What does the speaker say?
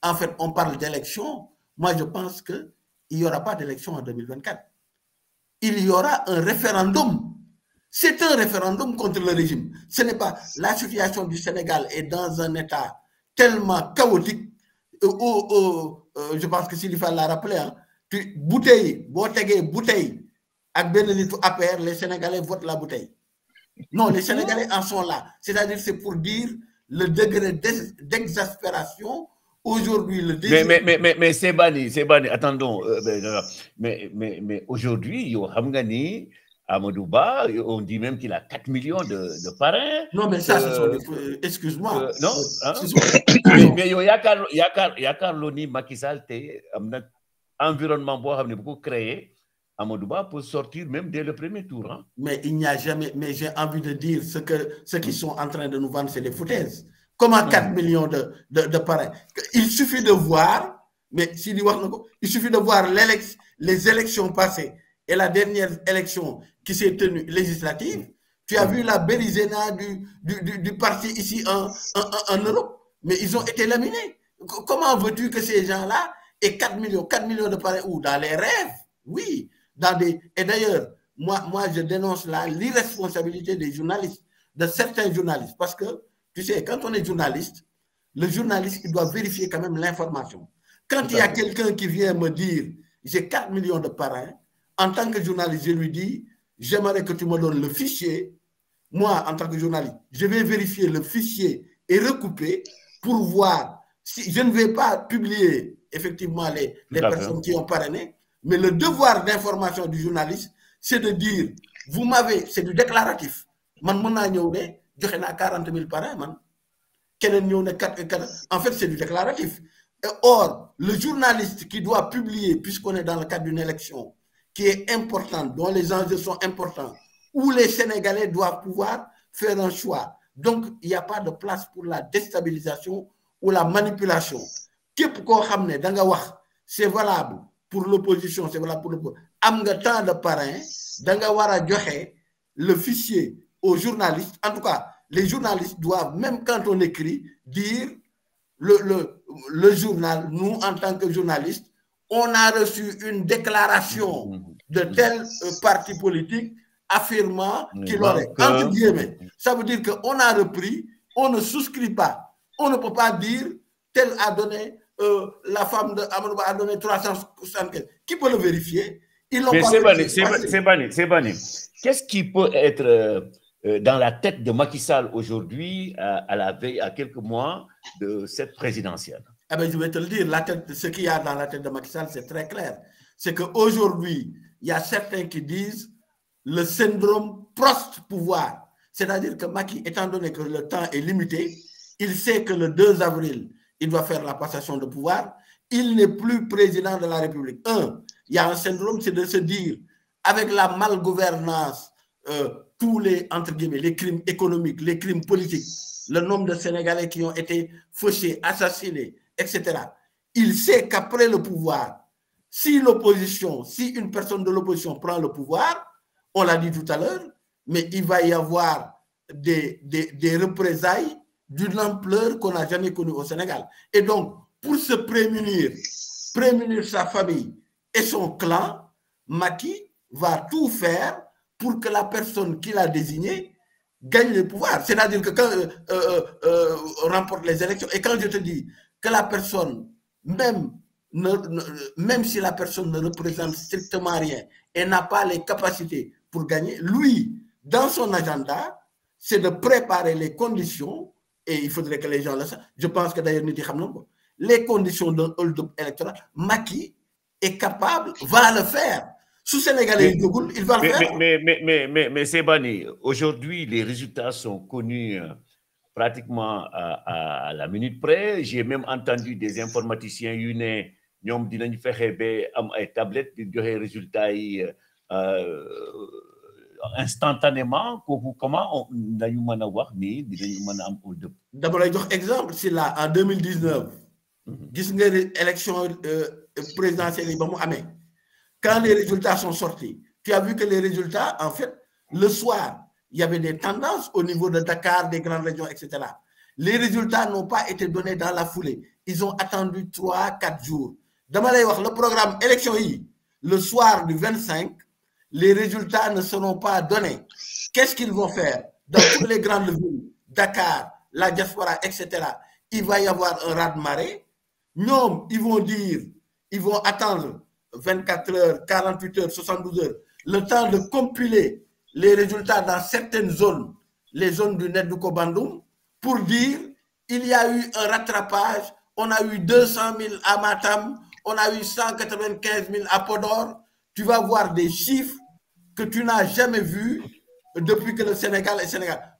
en fait, on parle d'élection. Moi, je pense qu'il n'y aura pas d'élection en 2024. Il y aura un référendum. C'est un référendum contre le régime. Ce n'est pas la situation du Sénégal est dans un état tellement chaotique. Je pense que s'il fallait la rappeler, hein, bouteille, bouteille, avec APR, les Sénégalais votent la bouteille. Non, les Sénégalais en sont là. C'est-à-dire, c'est pour dire le degré d'exaspération. Aujourd'hui, le désir... Mais c'est banni, attendons. Mais aujourd'hui, Hamgani, Amadouba, on dit même qu'il a 4 millions de parrains. Non, mais ça, ce sont des... Excuse-moi. Non, hein? Mais il y a Carloni, Macky Sall, environnement beaucoup créé. Amadouba pour sortir même dès le premier tour. Hein? Mais il n'y a jamais... Mais j'ai envie de dire, ce qu'ils sont en train de nous vendre, c'est des foutaises. Comment 4 millions de parrains? Il suffit de voir, mais il suffit de voir les élections passées et la dernière élection qui s'est tenue législative. Tu as vu la bérisena du parti ici en Europe, mais ils ont été laminés. Comment veux-tu que ces gens-là aient 4 millions de parrains ou dans les rêves? Oui. Et d'ailleurs, moi, je dénonce là l'irresponsabilité des journalistes, de certains journalistes, parce que, tu sais, quand on est journaliste, le journaliste, il doit vérifier quand même l'information. Quand il y a quelqu'un qui vient me dire, j'ai 4 millions de parrains, en tant que journaliste, je lui dis, j'aimerais que tu me donnes le fichier. Moi, en tant que journaliste, je vais vérifier le fichier et recouper pour voir si je ne vais pas publier effectivement les personnes qui ont parrainé, mais le devoir d'information du journaliste, c'est de dire, vous m'avez, c'est du déclaratif. Man, j'ai 40 000 parrains, man. En fait, c'est du déclaratif. Or, le journaliste qui doit publier, puisqu'on est dans le cadre d'une élection qui est importante, dont les enjeux sont importants, où les Sénégalais doivent pouvoir faire un choix. Donc, il n'y a pas de place pour la déstabilisation ou la manipulation. C'est valable pour l'opposition, c'est valable pour l'opposition. Amga tant de parrains, danga le fichier aux journalistes. En tout cas, les journalistes doivent, même quand on écrit, dire le journal, nous, en tant que journalistes, on a reçu une déclaration de tel parti politique affirmant qu'il aurait, entre guillemets. Ça veut dire qu'on a repris, on ne souscrit pas. On ne peut pas dire tel a donné, la femme de Amadouba a donné 375. Qui peut le vérifier? Mais c'est banni. Qu'est-ce qui peut être dans la tête de Macky Sall aujourd'hui, à la veille, à quelques mois de cette présidentielle? Eh bien, je vais te le dire, ce qu'il y a dans la tête de Macky Sall, c'est très clair. C'est qu'aujourd'hui, il y a certains qui disent le syndrome post-pouvoir. C'est-à-dire que Macky, étant donné que le temps est limité, il sait que le 2 avril, il doit faire la passation de pouvoir. Il n'est plus président de la République. Il y a un syndrome, c'est de se dire, avec la malgouvernance, tous les, entre guillemets, les crimes économiques, les crimes politiques, le nombre de Sénégalais qui ont été fauchés, assassinés, etc. Il sait qu'après le pouvoir, si l'opposition, si une personne de l'opposition prend le pouvoir, on l'a dit tout à l'heure, mais il va y avoir des représailles d'une ampleur qu'on n'a jamais connue au Sénégal. Et donc, pour se prémunir sa famille et son clan, Macky va tout faire pour que la personne qu'il a désignée gagne le pouvoir. C'est-à-dire que quand on remporte les élections, et quand je te dis que la personne, même si la personne ne représente strictement rien et n'a pas les capacités pour gagner, lui, dans son agenda, c'est de préparer les conditions, et il faudrait que les gens le sachent. Je pense que d'ailleurs, les conditions d'un hold-up électoral, Macky est capable, va le faire. Sous Sénégalais, il va le faire. Mais c'est banni. Aujourd'hui, les résultats sont connus pratiquement à la minute près. J'ai même entendu des informaticiens unis, ils ont dit des tablettes de résultats instantanément. Comment on a eu voir ni d'abord, exemple, c'est là, en 2019, l'élection présidentielle, quand les résultats sont sortis, tu as vu que les résultats, en fait, le soir, il y avait des tendances au niveau de Dakar, des grandes régions, etc. les résultats n'ont pas été donnés dans la foulée. Ils ont attendu 3-4 jours. Dama lay wax le programme élection yi, le soir du 25, les résultats ne seront pas donnés. Qu'est-ce qu'ils vont faire? Dans toutes les grandes villes, Dakar, la diaspora, etc., il va y avoir un raz-de-marée. Ñoom, ils vont dire, ils vont attendre 24 heures, 48 heures, 72 heures, le temps de compiler les résultats dans certaines zones, les zones du Nedduko Bandoum, pour dire il y a eu un rattrapage, on a eu 200 000 à Matam, on a eu 195 000 à Podor. Tu vas voir des chiffres que tu n'as jamais vus depuis que le Sénégal est Sénégal.